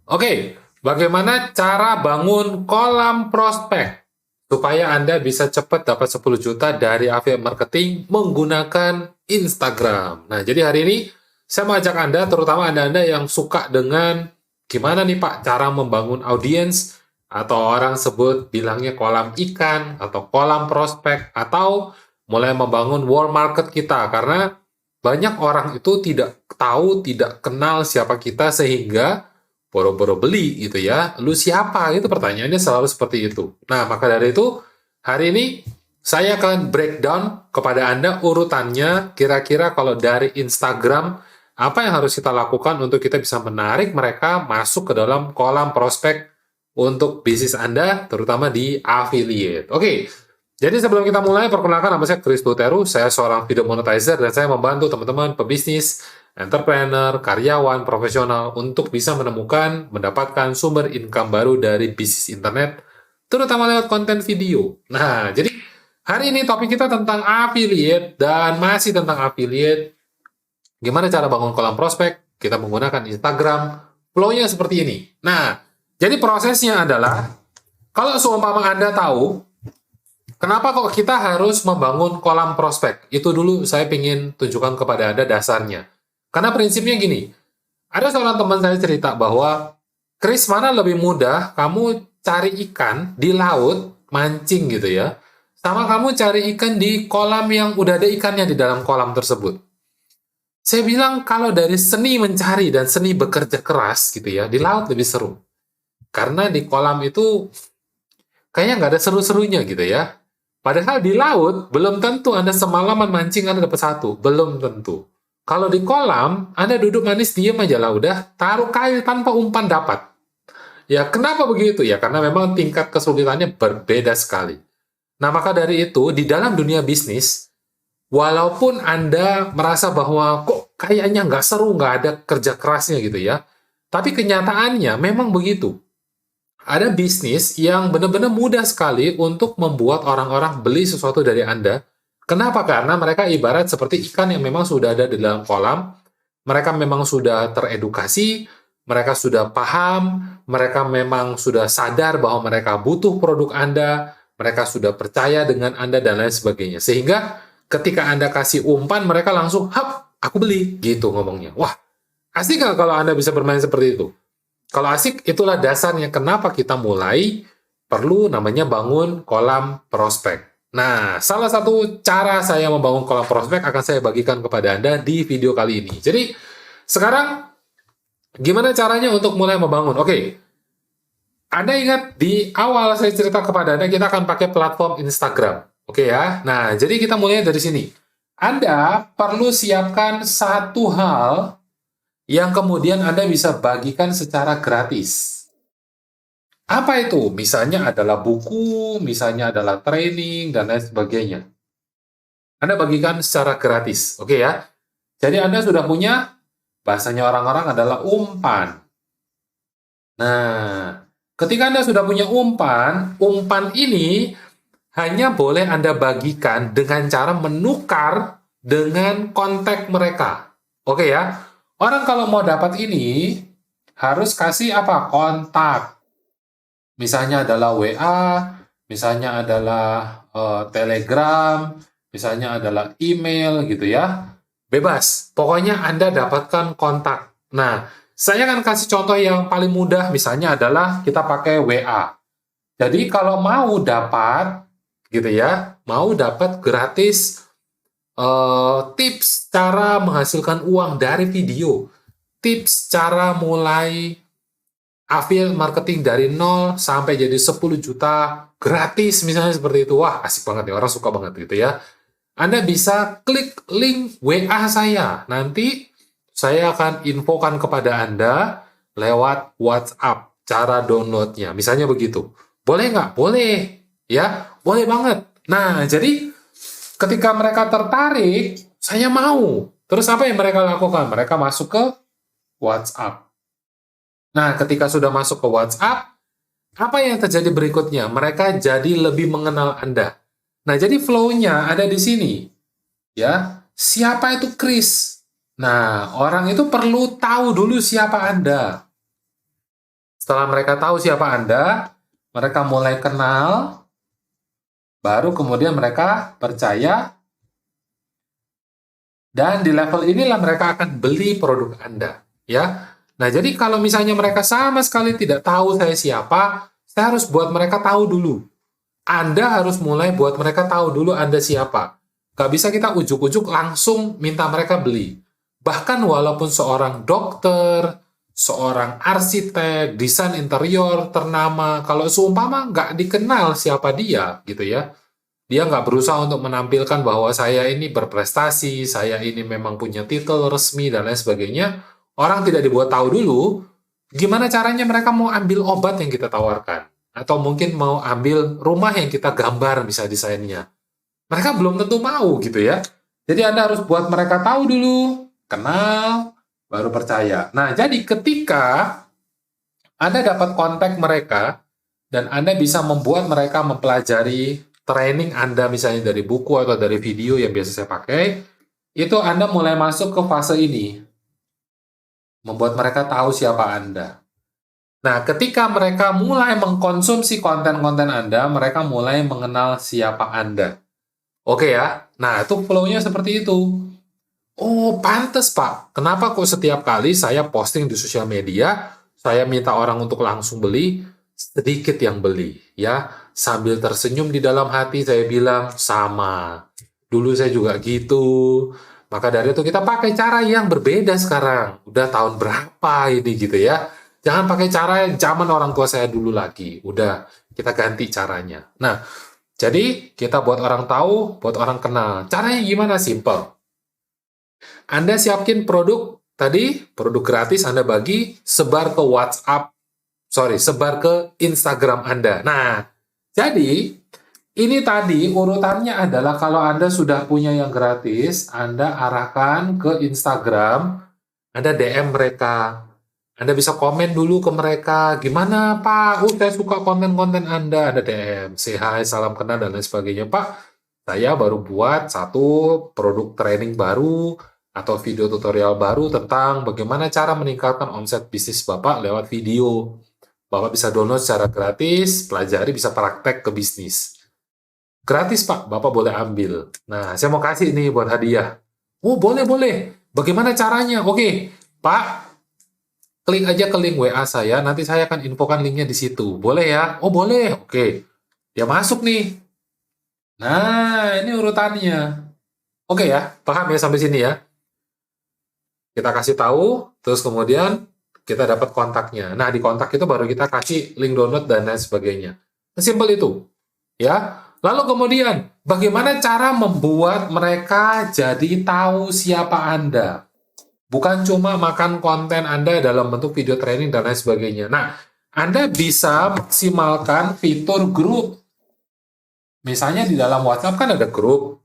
Oke, bagaimana cara bangun kolam prospek supaya Anda bisa cepat dapat 10 juta dari affiliate marketing menggunakan Instagram. Nah, jadi hari ini saya mau ajak Anda, terutama Anda-Anda yang suka dengan gimana nih Pak cara membangun audiens, atau orang sebut bilangnya kolam ikan atau kolam prospek, atau mulai membangun warm market kita, karena banyak orang itu tidak tahu, tidak kenal siapa kita, sehingga boro-boro beli gitu ya. Lu siapa? Itu pertanyaannya selalu seperti itu. Nah, maka dari itu hari ini saya akan breakdown kepada Anda urutannya, kira-kira kalau dari Instagram apa yang harus kita lakukan untuk kita bisa menarik mereka masuk ke dalam kolam prospek untuk bisnis Anda, terutama di affiliate. Oke, jadi sebelum kita mulai, perkenalkan nama saya Chris Buteru, saya seorang video monetizer dan saya membantu teman-teman pebisnis, entrepreneur, karyawan, profesional untuk bisa menemukan, mendapatkan sumber income baru dari bisnis internet, terutama lewat konten video. Nah, jadi hari ini topik kita tentang affiliate dan masih tentang affiliate. Gimana cara bangun kolam prospek? Kita menggunakan Instagram, flow-nya seperti ini. Nah, jadi prosesnya adalah, kalau seumpama Anda tahu, kenapa kok kita harus membangun kolam prospek? Itu dulu saya ingin tunjukkan kepada Anda dasarnya. Karena prinsipnya gini, ada seorang teman saya cerita bahwa, Chris, mana lebih mudah kamu cari ikan di laut, mancing gitu ya, sama kamu cari ikan di kolam yang udah ada ikannya di dalam kolam tersebut. Saya bilang kalau dari seni mencari dan seni bekerja keras gitu ya, di laut lebih seru. Karena di kolam itu kayaknya nggak ada seru-serunya gitu ya. Padahal di laut, belum tentu Anda semalaman mancing Anda dapat satu. Belum tentu. Kalau di kolam, Anda duduk manis, diem aja lah udah, taruh kail tanpa umpan dapat. Ya, kenapa begitu? Ya, karena memang tingkat kesulitannya berbeda sekali. Nah, maka dari itu, di dalam dunia bisnis, walaupun Anda merasa bahwa kok kayaknya nggak seru, nggak ada kerja kerasnya gitu ya, tapi kenyataannya memang begitu. Ada bisnis yang benar-benar mudah sekali untuk membuat orang-orang beli sesuatu dari Anda. Kenapa? Karena mereka ibarat seperti ikan yang memang sudah ada di dalam kolam, mereka memang sudah teredukasi, mereka sudah paham, mereka memang sudah sadar bahwa mereka butuh produk Anda, mereka sudah percaya dengan Anda, dan lain sebagainya. Sehingga ketika Anda kasih umpan, mereka langsung, hap, aku beli, gitu ngomongnya. Wah, asik nggak kalau Anda bisa bermain seperti itu? Kalau asik, itulah dasarnya kenapa kita mulai perlu namanya bangun kolam prospek. Nah, salah satu cara saya membangun kolam prospek akan saya bagikan kepada Anda di video kali ini. Jadi, sekarang gimana caranya untuk mulai membangun? Oke, Anda ingat di awal saya cerita kepada Anda, kita akan pakai platform Instagram. Oke ya, nah jadi kita mulai dari sini. Anda perlu siapkan satu hal yang kemudian Anda bisa bagikan secara gratis. Apa itu? Misalnya adalah buku, misalnya adalah training, dan lain sebagainya. Anda bagikan secara gratis, oke ya? Jadi Anda sudah punya, bahasanya orang-orang adalah umpan. Nah, ketika Anda sudah punya umpan, umpan ini hanya boleh Anda bagikan dengan cara menukar dengan kontak mereka. Oke ya? Orang kalau mau dapat ini, harus kasih apa? Kontak. Misalnya adalah WA, misalnya adalah Telegram, misalnya adalah email gitu ya. Bebas, pokoknya Anda dapatkan kontak. Nah, saya akan kasih contoh yang paling mudah, misalnya adalah kita pakai WA. Jadi kalau mau dapat gitu ya, mau dapat gratis tips cara menghasilkan uang dari video, tips cara mulai affiliate marketing dari 0 sampai jadi 10 juta gratis misalnya seperti itu. Wah, asik banget nih, orang suka banget gitu ya. Anda bisa klik link WA saya. Nanti saya akan infokan kepada Anda lewat WhatsApp cara downloadnya. Misalnya begitu. Boleh nggak? Boleh. Ya, boleh banget. Nah, jadi ketika mereka tertarik, saya mau. Terus apa yang mereka lakukan? Mereka masuk ke WhatsApp. Nah, ketika sudah masuk ke WhatsApp, apa yang terjadi berikutnya? Mereka jadi lebih mengenal Anda. Nah, jadi flow-nya ada di sini. Ya, siapa itu Chris? Nah, orang itu perlu tahu dulu siapa Anda. Setelah mereka tahu siapa Anda, mereka mulai kenal, baru kemudian mereka percaya, dan di level inilah mereka akan beli produk Anda. Ya. Nah, jadi kalau misalnya mereka sama sekali tidak tahu saya siapa, saya harus buat mereka tahu dulu. Anda harus mulai buat mereka tahu dulu Anda siapa. Gak bisa kita ujuk-ujuk langsung minta mereka beli. Bahkan walaupun seorang dokter, seorang arsitek, desain interior ternama, kalau seumpama nggak dikenal siapa dia, gitu ya, dia nggak berusaha untuk menampilkan bahwa saya ini berprestasi, saya ini memang punya titel resmi, dan lain sebagainya, orang tidak dibuat tahu dulu, gimana caranya mereka mau ambil obat yang kita tawarkan. Atau mungkin mau ambil rumah yang kita gambar, bisa desainnya. Mereka belum tentu mau, gitu ya. Jadi Anda harus buat mereka tahu dulu, kenal, baru percaya. Nah, jadi ketika Anda dapat kontak mereka, dan Anda bisa membuat mereka mempelajari training Anda misalnya dari buku atau dari video yang biasa saya pakai, itu Anda mulai masuk ke fase ini. Membuat mereka tahu siapa Anda. Nah, ketika mereka mulai mengkonsumsi konten-konten Anda, mereka mulai mengenal siapa Anda. Oke ya? Nah, itu flow-nya seperti itu. Oh, pantes Pak. Kenapa kok setiap kali saya posting di sosial media, saya minta orang untuk langsung beli, sedikit yang beli, ya. Sambil tersenyum di dalam hati saya bilang, sama. Dulu saya juga gitu. Maka dari itu kita pakai cara yang berbeda sekarang. Udah tahun berapa ini gitu ya. Jangan pakai cara zaman orang tua saya dulu lagi. Udah, kita ganti caranya. Nah, jadi kita buat orang tahu, buat orang kenal. Caranya gimana? Simple. Anda siapin produk tadi, produk gratis Anda bagi, sebar ke WhatsApp, sebar ke Instagram Anda. Nah, jadi ini tadi urutannya adalah kalau Anda sudah punya yang gratis, Anda arahkan ke Instagram, Anda DM mereka. Anda bisa komen dulu ke mereka, gimana Pak? Saya suka konten-konten Anda. Anda DM, say hi, salam kenal, dan lain sebagainya. Pak, saya baru buat satu produk training baru, atau video tutorial baru tentang bagaimana cara meningkatkan omset bisnis Bapak lewat video. Bapak bisa download secara gratis, pelajari, bisa praktek ke bisnis. Gratis Pak, Bapak boleh ambil. Nah, saya mau kasih ini buat hadiah. Oh, boleh. Bagaimana caranya? Oke, Pak, klik aja ke link WA saya, nanti saya akan infokan linknya di situ. Boleh ya? Oh, boleh. Oke. Dia masuk nih. Nah, ini urutannya. Oke ya, paham ya sampai sini ya? Kita kasih tahu, terus kemudian kita dapat kontaknya. Nah, di kontak itu baru kita kasih link download dan lain sebagainya. Simpel itu. Ya. Lalu kemudian, bagaimana cara membuat mereka jadi tahu siapa Anda? Bukan cuma makan konten Anda dalam bentuk video training dan lain sebagainya. Nah, Anda bisa maksimalkan fitur grup. Misalnya di dalam WhatsApp kan ada grup.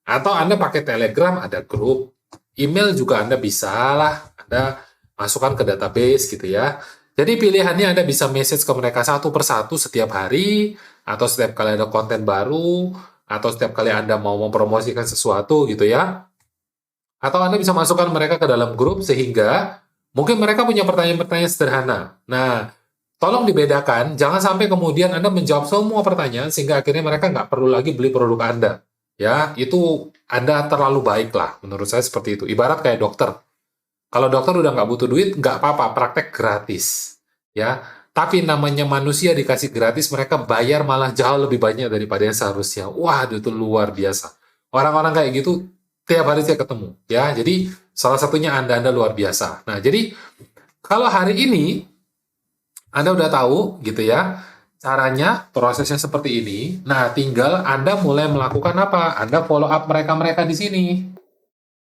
Atau Anda pakai Telegram ada grup. Email juga Anda bisa lah. Anda masukkan ke database gitu ya. Jadi pilihannya Anda bisa message ke mereka satu persatu setiap hari, atau setiap kali ada konten baru, atau setiap kali Anda mau mempromosikan sesuatu gitu ya. Atau Anda bisa masukkan mereka ke dalam grup sehingga mungkin mereka punya pertanyaan-pertanyaan sederhana. Nah, tolong dibedakan, jangan sampai kemudian Anda menjawab semua pertanyaan sehingga akhirnya mereka nggak perlu lagi beli produk Anda. Ya, itu Anda terlalu baik lah, menurut saya seperti itu. Ibarat kayak dokter. Kalau dokter udah nggak butuh duit, nggak apa-apa, praktek gratis. Ya, tapi namanya manusia dikasih gratis, mereka bayar malah jauh lebih banyak daripada yang seharusnya. Wah, itu luar biasa. Orang-orang kayak gitu tiap hari saya ketemu, ya. Jadi salah satunya Anda luar biasa. Nah, jadi kalau hari ini Anda udah tahu gitu ya, caranya, prosesnya seperti ini. Nah, tinggal Anda mulai melakukan apa? Anda follow up mereka-mereka di sini.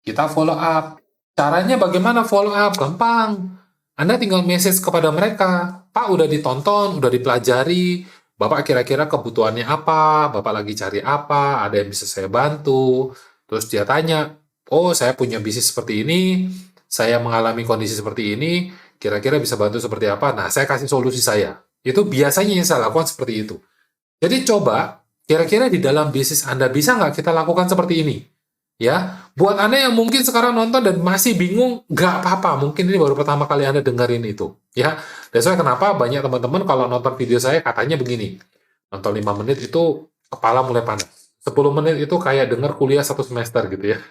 Kita follow up. Caranya bagaimana follow up? Gampang. Anda tinggal message kepada mereka. Pak, udah ditonton, udah dipelajari. Bapak kira-kira kebutuhannya apa? Bapak lagi cari apa? Ada yang bisa saya bantu? Terus dia tanya, oh saya punya bisnis seperti ini, saya mengalami kondisi seperti ini, kira-kira bisa bantu seperti apa? Nah, saya kasih solusi saya. Itu biasanya yang saya lakukan seperti itu. Jadi coba, kira-kira di dalam bisnis Anda bisa nggak kita lakukan seperti ini? Ya, buat Anda yang mungkin sekarang nonton dan masih bingung, nggak apa-apa. Mungkin ini baru pertama kali Anda dengerin itu. Ya, dan soalnya kenapa banyak teman-teman kalau nonton video saya katanya begini, nonton 5 menit itu kepala mulai panas. 10 menit itu kayak denger kuliah 1 semester gitu ya.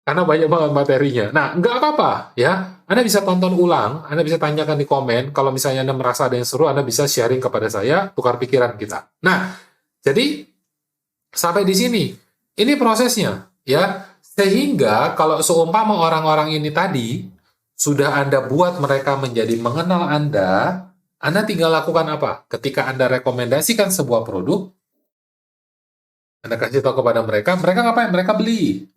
Karena banyak banget materinya. Nah, nggak apa-apa ya. Anda bisa tonton ulang, Anda bisa tanyakan di komen. Kalau misalnya Anda merasa ada yang seru, Anda bisa sharing kepada saya, tukar pikiran kita. Nah, jadi sampai di sini. Ini prosesnya, ya. Sehingga kalau seumpama orang-orang ini tadi sudah Anda buat mereka menjadi mengenal Anda tinggal lakukan apa? Ketika Anda rekomendasikan sebuah produk, Anda kasih tahu kepada mereka, mereka ngapain? Mereka beli.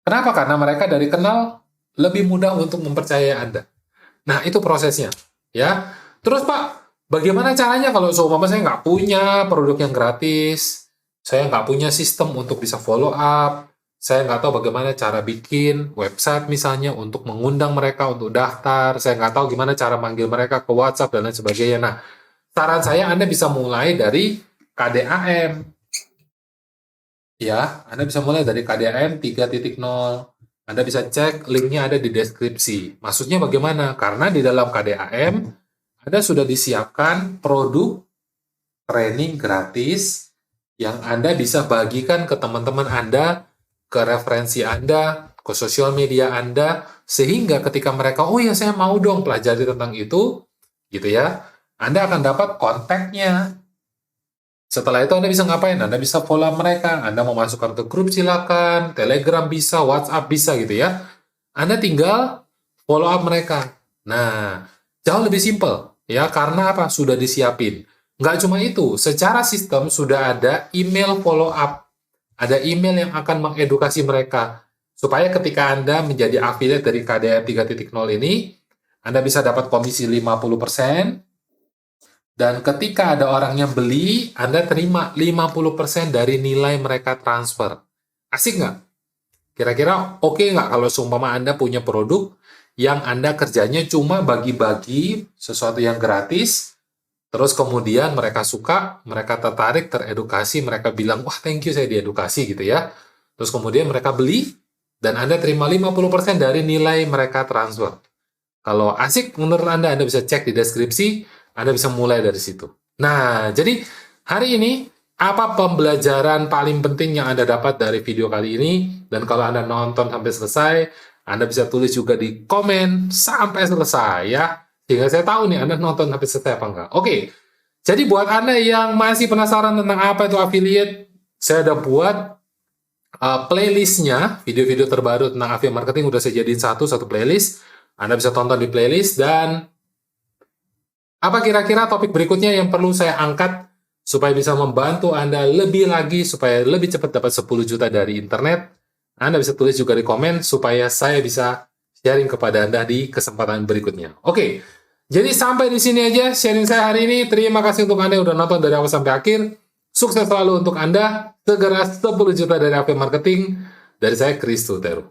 Kenapa? Karena mereka dari kenal lebih mudah untuk mempercayai Anda. Nah, itu prosesnya, ya. Terus Pak, bagaimana caranya kalau seumpama saya nggak punya produk yang gratis, saya nggak punya sistem untuk bisa follow up, saya nggak tahu bagaimana cara bikin website misalnya untuk mengundang mereka untuk daftar, saya nggak tahu gimana cara manggil mereka ke WhatsApp dan lain sebagainya. Nah, saran saya Anda bisa mulai dari KDAM. Ya, Anda bisa mulai dari KDAM 3.0. Anda bisa cek linknya ada di deskripsi. Maksudnya bagaimana? Karena di dalam KDAM Anda sudah disiapkan produk training gratis yang Anda bisa bagikan ke teman-teman Anda, ke referensi Anda, ke sosial media Anda, sehingga ketika mereka, oh ya saya mau dong pelajari tentang itu, gitu ya, Anda akan dapat kontaknya. Setelah itu Anda bisa ngapain? Anda bisa follow mereka. Anda mau masukkan ke grup silakan, Telegram bisa, WhatsApp bisa gitu ya. Anda tinggal follow up mereka. Nah, jauh lebih simpel ya karena apa? Sudah disiapin. Nggak cuma itu, secara sistem sudah ada email follow up. Ada email yang akan mengedukasi mereka supaya ketika Anda menjadi affiliate dari KDM 3.0 ini, Anda bisa dapat komisi 50%. Dan ketika ada orang yang beli, Anda terima 50% dari nilai mereka transfer. Asik nggak? Kira-kira oke nggak kalau seumpama Anda punya produk yang Anda kerjanya cuma bagi-bagi sesuatu yang gratis, terus kemudian mereka suka, mereka tertarik, teredukasi, mereka bilang, wah thank you saya diedukasi gitu ya. Terus kemudian mereka beli, dan Anda terima 50% dari nilai mereka transfer. Kalau asik menurut Anda bisa cek di deskripsi, Anda bisa mulai dari situ. Nah, jadi hari ini, apa pembelajaran paling penting yang Anda dapat dari video kali ini? Dan kalau Anda nonton sampai selesai, Anda bisa tulis juga di komen sampai selesai ya. Sehingga saya tahu nih Anda nonton sampai selesai apa enggak. Oke, jadi buat Anda yang masih penasaran tentang apa itu affiliate, saya udah buat playlistnya, video-video terbaru tentang affiliate marketing udah saya jadiin satu playlist. Anda bisa tonton di playlist, dan apa kira-kira topik berikutnya yang perlu saya angkat supaya bisa membantu Anda lebih lagi, supaya lebih cepat dapat 10 juta dari internet? Anda bisa tulis juga di komen supaya saya bisa sharing kepada Anda di kesempatan berikutnya. Oke, jadi sampai di sini aja sharing saya hari ini. Terima kasih untuk Anda yang udah nonton dari awal sampai akhir. Sukses selalu untuk Anda. Segera 10 juta dari affiliate marketing. Dari saya, Kristo Teru.